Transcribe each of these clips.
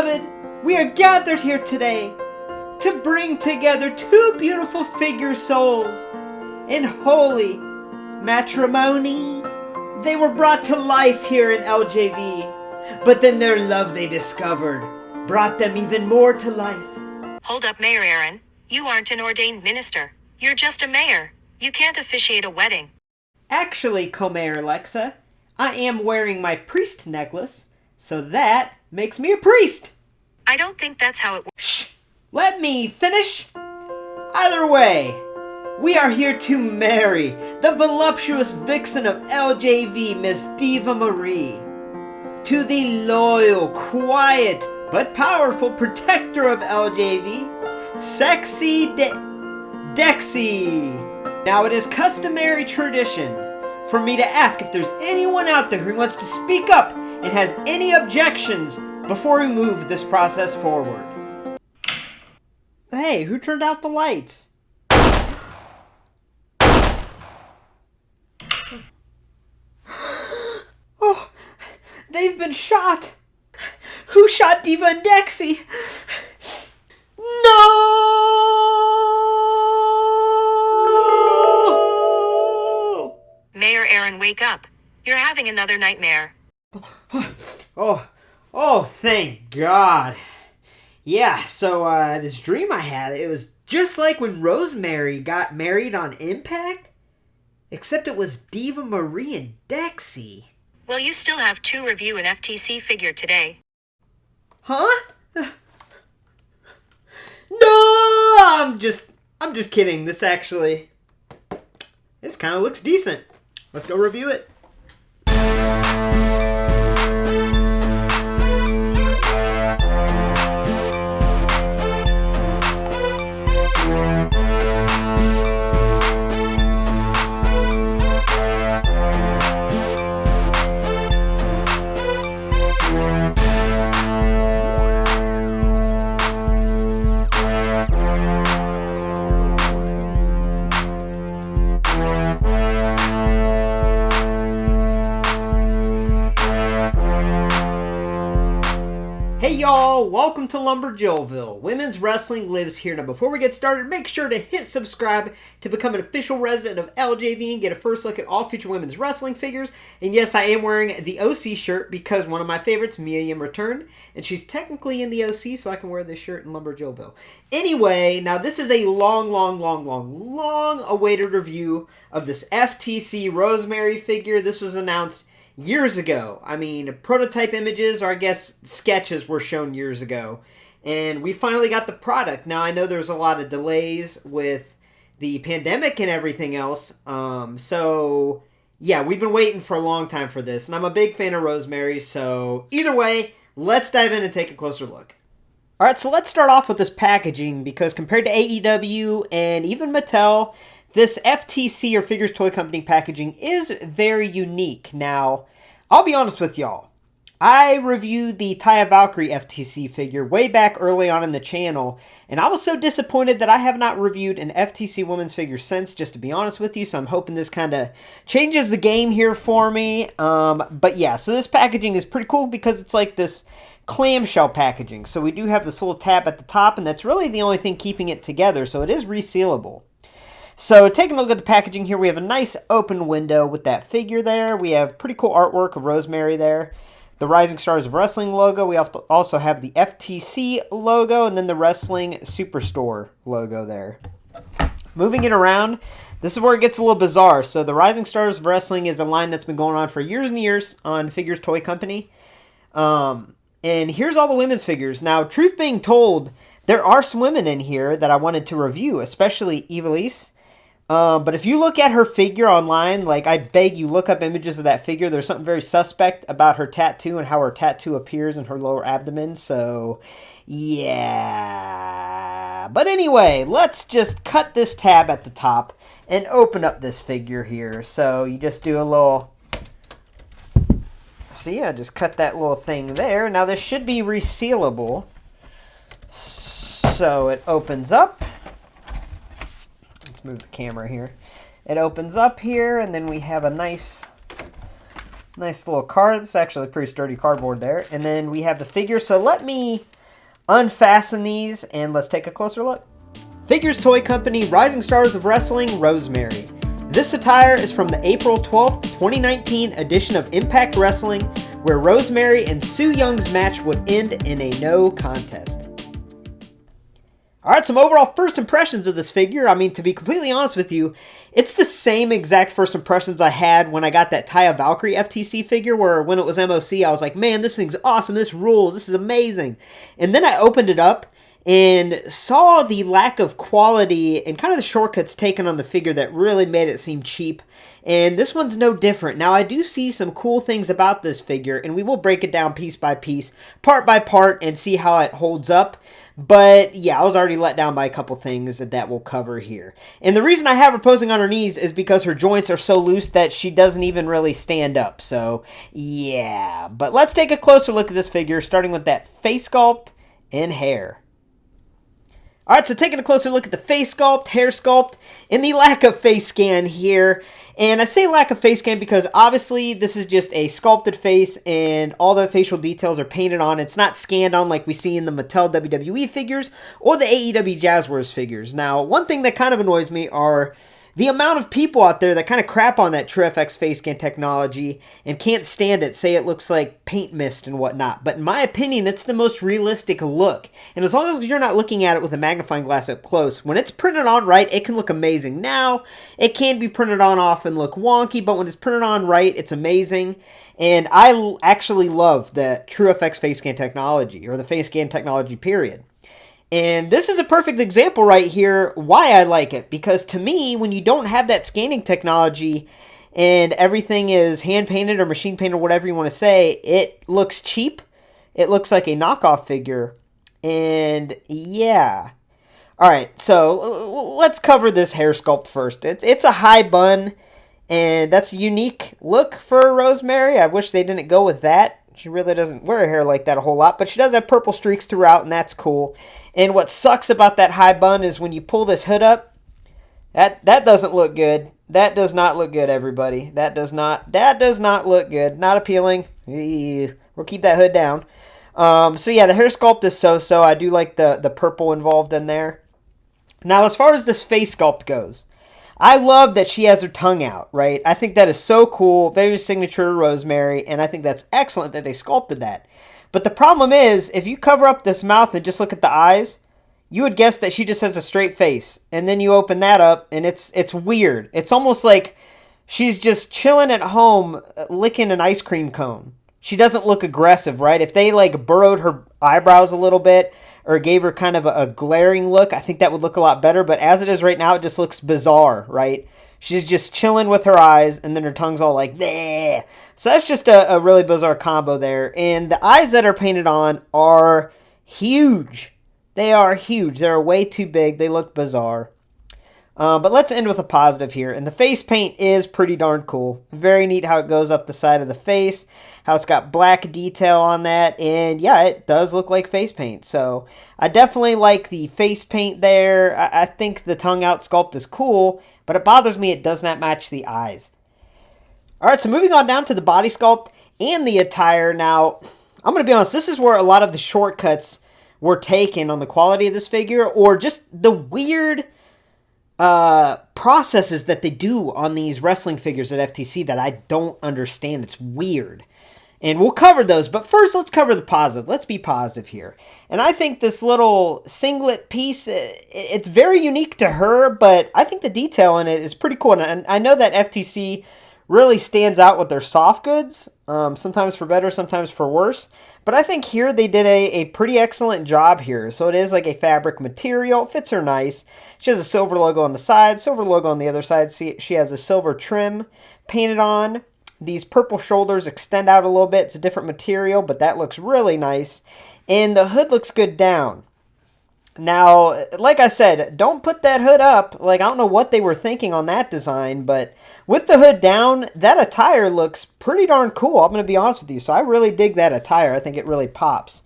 Beloved, we are gathered here today to bring together two beautiful figure souls in holy matrimony. They were brought to life here in LJV, but then their love they discovered brought them even more to life. Hold up, Mayor Aaron. You aren't an ordained minister. You're just a mayor. You can't officiate a wedding. Actually, Co-Mayor Alexa, I am wearing my priest necklace, so that makes me a priest. I don't think that's how it works. Shh! Let me finish. Either way, we are here to marry the voluptuous vixen of LJV, Miss Diva Marie, to the loyal, quiet, but powerful protector of LJV, Sexy Dexy. Now, it is customary tradition for me to ask if there's anyone out there who wants to speak up and has any objections before we move this process forward. Hey, who turned out the lights? Oh, they've been shot. Who shot Diva and Dexy? No! Mayor Aaron, wake up. You're having another nightmare. Oh, thank God. Yeah, so this dream I had, it was just like when Rosemary got married on Impact, except it was Diva Marie and Dexy. Well, you still have to review an FTC figure today. Huh? No, I'm just kidding. This kind of looks decent. Let's go review it. Hey y'all, welcome to LumberJillville. Women's wrestling lives here. Now before we get started, make sure to hit subscribe to become an official resident of LJV and get a first look at all future women's wrestling figures. And yes, I am wearing the OC shirt because one of my favorites, Mia Yim, returned. And she's technically in the OC, so I can wear this shirt in LumberJillville. Anyway, now this is a long awaited review of this FTC Rosemary figure. This was announced years ago. I mean, prototype images, or I guess sketches, were shown years ago. And we finally got the product. Now, I know there's a lot of delays with the pandemic and everything else. So, yeah, we've been waiting for a long time for this. And I'm a big fan of Rosemary. So, either way, let's dive in and take a closer look. Alright, so let's start off with this packaging. Because compared to AEW and even Mattel, this FTC, or Figures Toy Company packaging, is very unique. Now, I'll be honest with y'all. I reviewed the Taya Valkyrie FTC figure way back early on in the channel, and I was so disappointed that I have not reviewed an FTC women's figure since, just to be honest with you, so I'm hoping this kind of changes the game here for me. But yeah, so this packaging is pretty cool because it's like this clamshell packaging. So we do have this little tab at the top, and that's really the only thing keeping it together, so it is resealable. So taking a look at the packaging here, we have a nice open window with that figure there. We have pretty cool artwork of Rosemary there. The Rising Stars of Wrestling logo. We also have the FTC logo and then the Wrestling Superstore logo there. Moving it around, this is where it gets a little bizarre. So the Rising Stars of Wrestling is a line that's been going on for years and years on Figures Toy Company. And here's all the women's figures. Now, truth being told, there are some women in here that I wanted to review, especially Eerily. But if you look at her figure online, like, I beg you, look up images of that figure. There's something very suspect about her tattoo and how her tattoo appears in her lower abdomen. So, yeah. But anyway, let's just cut this tab at the top and open up this figure here. So you just do a little... See, I just cut that little thing there. Now, this should be resealable. So it opens up. Move the camera here. It opens up here, and then we have a nice Nice little card. It's actually pretty sturdy cardboard there. And then we have the figure. So let me unfasten these and let's take a closer look. Figures Toy Company, Rising Stars of Wrestling, Rosemary. This attire is from the April 12th, 2019 edition of Impact Wrestling, where Rosemary and Su Young's match would end in a no contest. Alright, some overall first impressions of this figure. I mean, to be completely honest with you, it's the same exact first impressions I had when I got that Taya Valkyrie FTC figure, where when it was MOC, I was like, man, this thing's awesome, this rules, this is amazing. And then I opened it up and saw the lack of quality and kind of the shortcuts taken on the figure that really made it seem cheap. And this one's no different. Now, I do see some cool things about this figure, and we will break it down piece by piece, part by part, and see how it holds up. But yeah, I was already let down by a couple things that we'll cover here. And the reason I have her posing on her knees is because her joints are so loose that she doesn't even really stand up. So yeah, but let's take a closer look at this figure, starting with that face sculpt and hair. Alright, so taking a closer look at the face sculpt, hair sculpt, and the lack of face scan here. And I say lack of face scan because obviously this is just a sculpted face and all the facial details are painted on. It's not scanned on like we see in the Mattel WWE figures or the AEW Jazzwares figures. Now, one thing that kind of annoys me are the amount of people out there that kind of crap on that TrueFX face scan technology and can't stand it, say it looks like paint mist and whatnot. But in my opinion, it's the most realistic look. And as long as you're not looking at it with a magnifying glass up close, when it's printed on right, it can look amazing. Now, it can be printed on off and look wonky, but when it's printed on right, it's amazing. And I actually love the TrueFX face scan technology, or the face scan technology period. And this is a perfect example right here why I like it. Because to me, when you don't have that scanning technology and everything is hand-painted or machine-painted or whatever you want to say, it looks cheap. It looks like a knockoff figure. And yeah. Alright, so let's cover this hair sculpt first. It's a high bun, and that's a unique look for Rosemary. I wish they didn't go with that. She really doesn't wear her hair like that a whole lot, but she does have purple streaks throughout, and that's cool. And what sucks about that high bun is when you pull this hood up, that doesn't look good. That does not look good, everybody. That does not look good. Not appealing. We'll keep that hood down. So yeah, the hair sculpt is so-so. I do like the purple involved in there. Now, as far as this face sculpt goes, I love that she has her tongue out, right? I think that is so cool, very signature Rosemary, and I think that's excellent that they sculpted that. But the problem is, if you cover up this mouth and just look at the eyes, you would guess that she just has a straight face. And then you open that up, and it's weird. It's almost like she's just chilling at home, licking an ice cream cone. She doesn't look aggressive, right? If they, like, burrowed her eyebrows a little bit, or gave her kind of a glaring look, I think that would look a lot better. But as it is right now, it just looks bizarre, right? She's just chilling with her eyes, and then her tongue's all like, bleh. So that's just a really bizarre combo there. And the eyes that are painted on are huge. They are huge. They're way too big. They look bizarre. But let's end with a positive here. And the face paint is pretty darn cool. Very neat how it goes up the side of the face. How it's got black detail on that. And yeah, it does look like face paint. So I definitely like the face paint there. I think the tongue out sculpt is cool. But it bothers me it does not match the eyes. Alright, so moving on down to the body sculpt and the attire. Now, I'm going to be honest. This is where a lot of the shortcuts were taken on the quality of this figure. Or just the weird processes that they do on these wrestling figures at FTC that I don't understand. It's weird. And we'll cover those, but first let's cover the positive. Let's be positive here. And I think this little singlet piece, it's very unique to her, but I think the detail in it is pretty cool. And I know that FTC really stands out with their soft goods, sometimes for better, sometimes for worse. But I think here they did a pretty excellent job here. So it is like a fabric material. It fits her nice. She has a silver logo on the side, silver logo on the other side. See, she has a silver trim painted on. These purple shoulders extend out a little bit. It's a different material, but that looks really nice. And the hood looks good down. Now, like I said, don't put that hood up. Like, I don't know what they were thinking on that design, but with the hood down, that attire looks pretty darn cool. I'm going to be honest with you. So I really dig that attire. I think it really pops.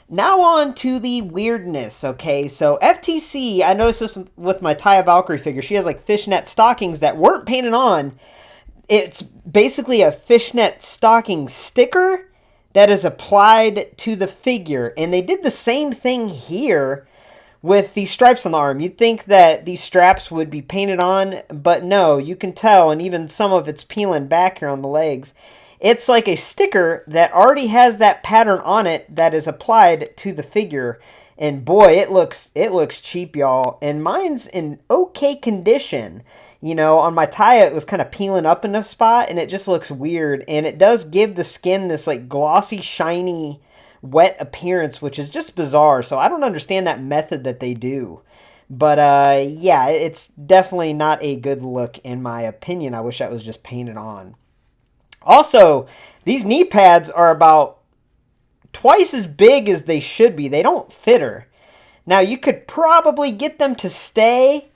Now on to the weirdness, okay? So FTC, I noticed this with my Taya Valkyrie figure. She has like fishnet stockings that weren't painted on. it's basically a fishnet stocking sticker that is applied to the figure. And they did the same thing here with these stripes on the arm. You'd think that these straps would be painted on, but no, you can tell, and even some of it's peeling back here on the legs. It's like a sticker that already has that pattern on it that is applied to the figure. And boy, it looks cheap, y'all. And mine's in okay condition. You know, on my tie, it was kind of peeling up in a spot, and it just looks weird. And it does give the skin this like glossy, shiny, wet appearance, which is just bizarre. So I don't understand that method that they do. But yeah, it's definitely not a good look in my opinion. I wish that was just painted on. Also, these knee pads are about twice as big as they should be. They don't fit her. Now, you could probably get them to stay,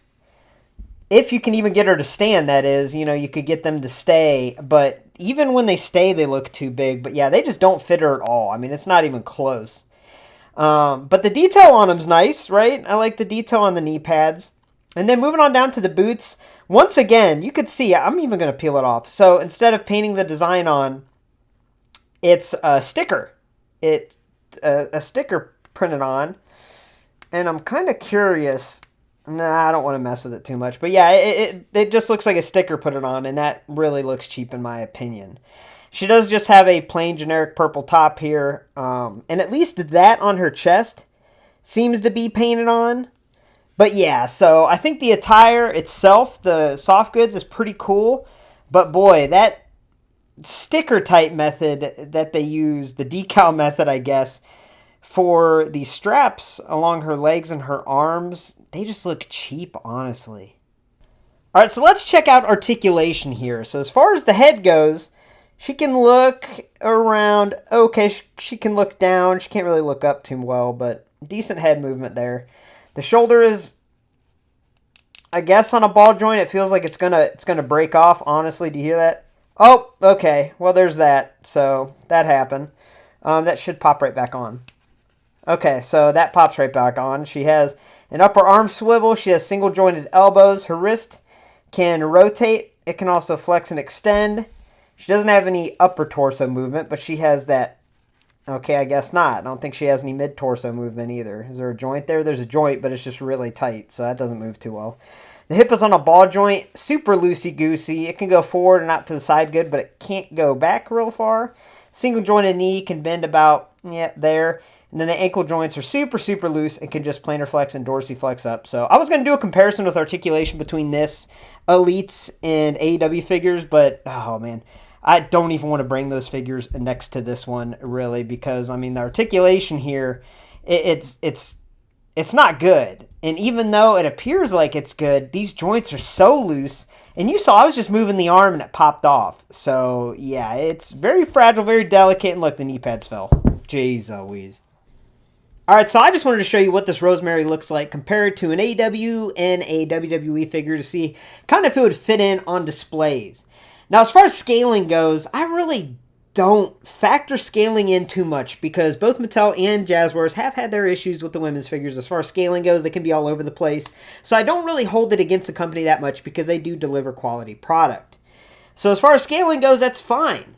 if you can even get her to stand, that is. You know, you could get them to stay, but even when they stay, they look too big. But yeah, they just don't fit her at all. I mean, it's not even close. But the detail on them's nice, right? I like the detail on the knee pads. And then moving on down to the boots, once again, you could see, I'm even going to peel it off. So instead of painting the design on, it's a sticker. It's a sticker printed on. And I'm kind of curious. Nah, I don't want to mess with it too much. But yeah, it just looks like a sticker put it on, and that really looks cheap in my opinion. She does just have a plain generic purple top here. And at least that on her chest seems to be painted on. But yeah, so I think the attire itself, the soft goods, is pretty cool. But boy, that sticker type method that they use, the decal method, I guess, for the straps along her legs and her arms, they just look cheap, honestly. All right, so let's check out articulation here. So as far as the head goes, she can look around. Okay, she can look down. She can't really look up too well, but decent head movement there. The shoulder is, I guess, on a ball joint. It feels like it's gonna break off. Honestly, do you hear that? Oh, okay. Well, there's that. So that happened. That should pop right back on. Okay, so that pops right back on. She has an upper arm swivel. She has single jointed elbows. Her wrist can rotate. It can also flex and extend. She doesn't have any upper torso movement, but she has that. Okay, I guess not. I don't think she has any mid-torso movement either. Is there a joint there? There's a joint, but it's just really tight, so that doesn't move too well. The hip is on a ball joint, super loosey-goosey. It can go forward and out to the side good, but it can't go back real far. Single jointed knee can bend about, there. And then the ankle joints are super, super loose and can just plantar flex and dorsiflex up. So I was going to do a comparison with articulation between this Elites and AEW figures, but, oh, man. I don't even want to bring those figures next to this one, really, because, I mean, the articulation here, it's not good. And even though it appears like it's good, these joints are so loose. And you saw I was just moving the arm and it popped off. So, yeah, it's very fragile, very delicate. And look, the knee pads fell. Jeez Louise. All right, so I just wanted to show you what this Rosemary looks like compared to an AEW and a WWE figure to see kind of if it would fit in on displays. Now, as far as scaling goes, I really don't factor scaling in too much because both Mattel and Jazzwares have had their issues with the women's figures. As far as scaling goes, they can be all over the place. So I don't really hold it against the company that much because they do deliver quality product. So as far as scaling goes, that's fine.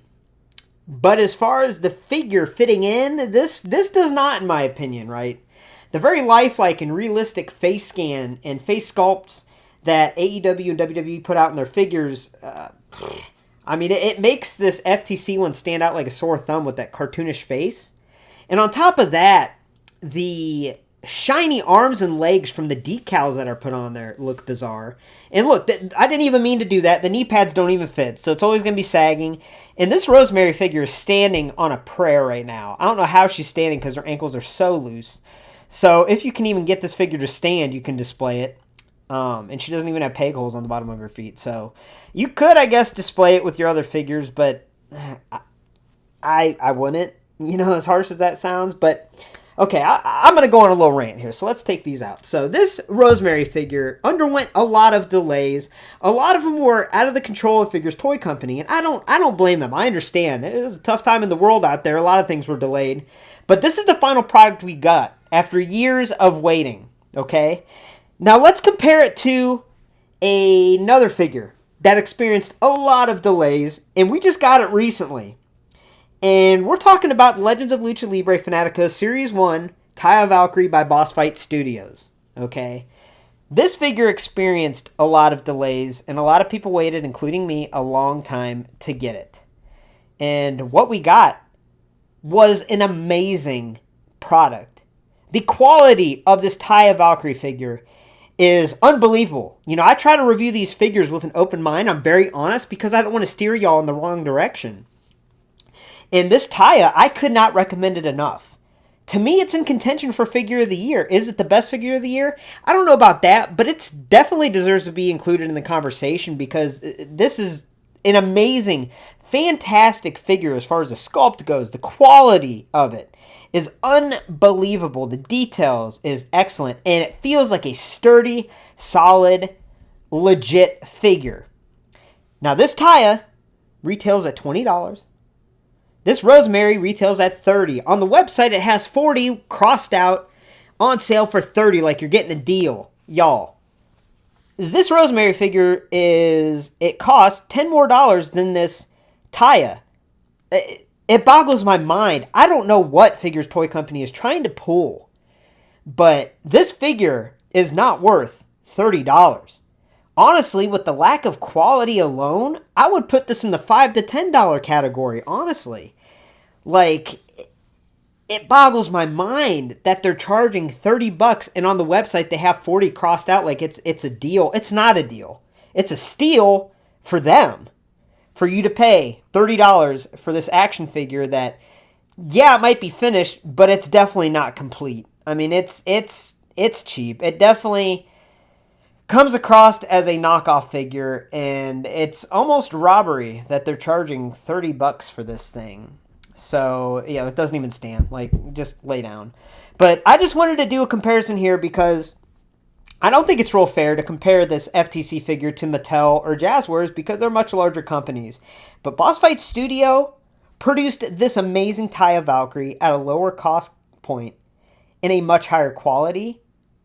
But as far as the figure fitting in, this does not, in my opinion, right? The very lifelike and realistic face scan and face sculpts that AEW and WWE put out in their figures, I mean, it makes this FTC one stand out like a sore thumb with that cartoonish face. And on top of that, the shiny arms and legs from the decals that are put on there look bizarre. And look, I didn't even mean to do that. The knee pads don't even fit, so it's always going to be sagging. And this Rosemary figure is standing on a prayer right now. I don't know how she's standing because her ankles are so loose. So if you can even get this figure to stand, you can display it. And she doesn't even have peg holes on the bottom of her feet. So you could, I guess, display it with your other figures, but I wouldn't, as harsh as that sounds. But okay, I'm going to go on a little rant here. So let's take these out. So this Rosemary figure underwent a lot of delays. A lot of them were out of the control of Figures Toy Company, and I don't blame them. I understand. It was a tough time in the world out there. A lot of things were delayed. But this is the final product we got after years of waiting, okay? Now let's compare it to another figure that experienced a lot of delays, and we just got it recently. And we're talking about Legends of Lucha Libre Fanatico Series 1, Taya Valkyrie by Boss Fight Studios. Okay? This figure experienced a lot of delays, and a lot of people waited, including me, a long time to get it. And what we got was an amazing product. The quality of this Taya Valkyrie figure is unbelievable. You know, I try to review these figures with an open mind. I'm very honest because I don't want to steer y'all in the wrong direction. And this Taya, I could not recommend it enough. To me, it's in contention for Figure of the Year. Is it the best Figure of the Year? I don't know about that, but it definitely deserves to be included in the conversation because this is an amazing, fantastic figure as far as the sculpt goes. The quality of it is unbelievable. The details is excellent, and it feels like a sturdy, solid, legit figure. Now, this Taya retails at $20. This Rosemary retails at $30. On the website, it has $40 crossed out, on sale for $30, like you're getting a deal, y'all. This Rosemary figure it costs $10 more than this Taya. It boggles my mind. I don't know what Figures Toy Company is trying to pull, but this figure is not worth $30. Honestly, with the lack of quality alone, I would put this in the $5 to $10 category, honestly. Like, it boggles my mind that they're charging $30 and on the website they have 40 crossed out like it's a deal. It's not a deal. It's a steal for them. For you to pay $30 for this action figure that, yeah, it might be finished, but it's definitely not complete. I mean, it's cheap. It definitely comes across as a knockoff figure, and it's almost robbery that they're charging $30 for this thing. So, yeah, it doesn't even stand. Like, just lay down. But I just wanted to do a comparison here because I don't think it's real fair to compare this FTC figure to Mattel or Jazzwares because they're much larger companies. But Boss Fight Studio produced this amazing Taya Valkyrie at a lower cost point in a much higher quality.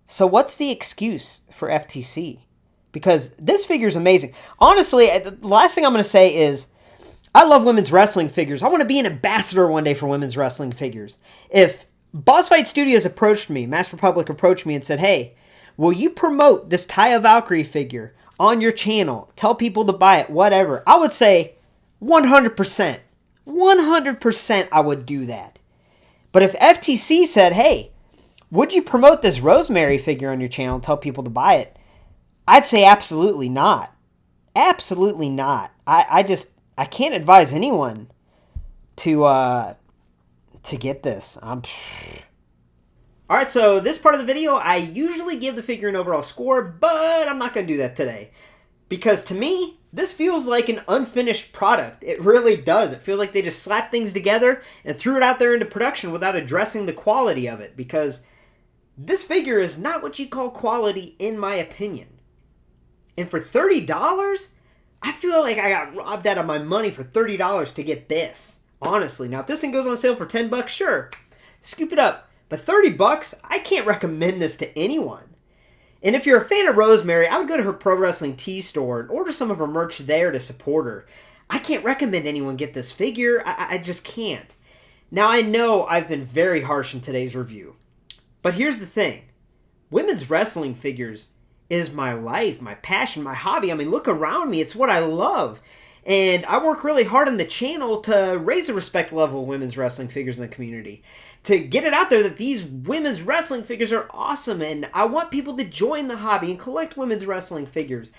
So what's the excuse for FTC? Because this figure is amazing. Honestly, the last thing I'm going to say is I love women's wrestling figures. I want to be an ambassador one day for women's wrestling figures. If Boss Fight Studios approached me, Master Republic approached me and said, hey, will you promote this Taya Valkyrie figure on your channel? Tell people to buy it, whatever. I would say 100%. 100% I would do that. But if FTC said, hey, would you promote this Rosemary figure on your channel and tell people to buy it? I'd say absolutely not. Absolutely not. I can't advise anyone to get this. Alright, so this part of the video, I usually give the figure an overall score, but I'm not going to do that today. Because to me, this feels like an unfinished product. It really does. It feels like they just slapped things together and threw it out there into production without addressing the quality of it. Because this figure is not what you call quality, in my opinion. And for $30, I feel like I got robbed out of my money for $30 to get this. Honestly. Now, if this thing goes on sale for $10, sure. Scoop it up. But $30, I can't recommend this to anyone. And if you're a fan of Rosemary, I would go to her Pro Wrestling Tee store and order some of her merch there to support her. I can't recommend anyone get this figure. I just can't. Now, I know I've been very harsh in today's review. But here's the thing. Women's wrestling figures is my life, my passion, my hobby. I mean, look around me. It's what I love. And I work really hard on the channel to raise the respect level of women's wrestling figures in the community. To get it out there that these women's wrestling figures are awesome. And I want people to join the hobby and collect women's wrestling figures.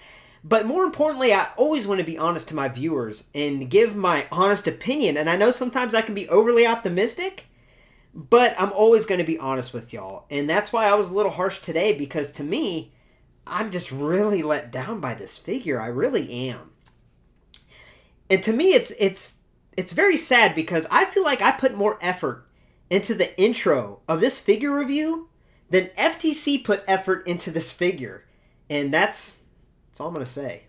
But more importantly, I always want to be honest to my viewers and give my honest opinion. And I know sometimes I can be overly optimistic, but I'm always going to be honest with y'all. And that's why I was a little harsh today, because to me, I'm just really let down by this figure. I really am. And to me, it's very sad because I feel like I put more effort into the intro of this figure review than FTC put effort into this figure. And that's all I'm going to say.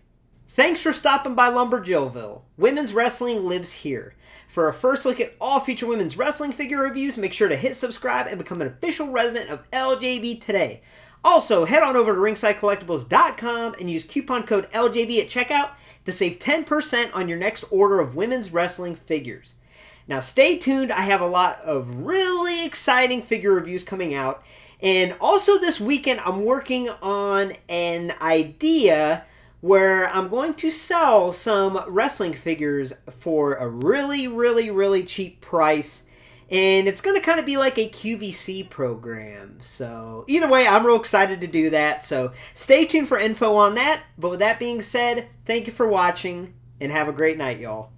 Thanks for stopping by LumberJillville. Women's wrestling lives here. For a first look at all future women's wrestling figure reviews, make sure to hit subscribe and become an official resident of LJV today. Also, head on over to ringsidecollectibles.com and use coupon code LJV at checkout to save 10% on your next order of women's wrestling figures. Now stay tuned, I have a lot of really exciting figure reviews coming out. And also this weekend I'm working on an idea where I'm going to sell some wrestling figures for a really cheap price. And it's going to kind of be like a QVC program. So either way, I'm real excited to do that. So stay tuned for info on that. But with that being said, thank you for watching and have a great night, y'all.